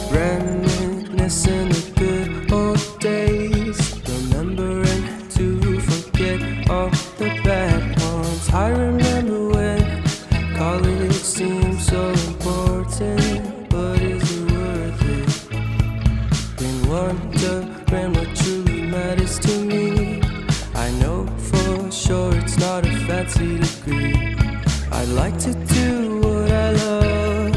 Reminiscing the good old days, remembering to forget all the bad ones. I remember when college seemed so important, but is it worth it? Been wondering what truly matters to me. I know for sure it's not a fancy degree. I'd like to do what I love,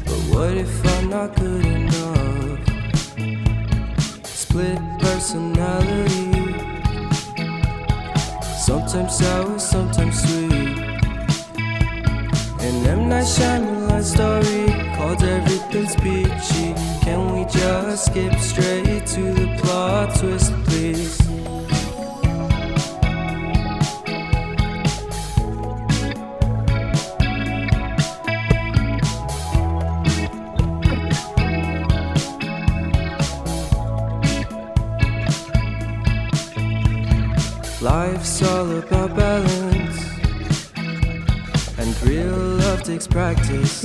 but what if I'm not good enough? Split personality, sometimes sour, sometimes sweet. An M. Night Shyamalan story called Everything's Peachy. Can we just skip straight to the plot twist, please? Life's all about balance, and real love takes practice.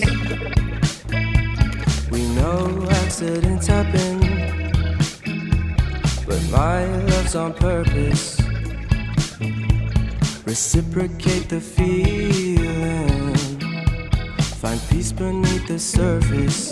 We know accidents happen, but my love's on purpose. Reciprocate the feeling, find peace beneath the surface.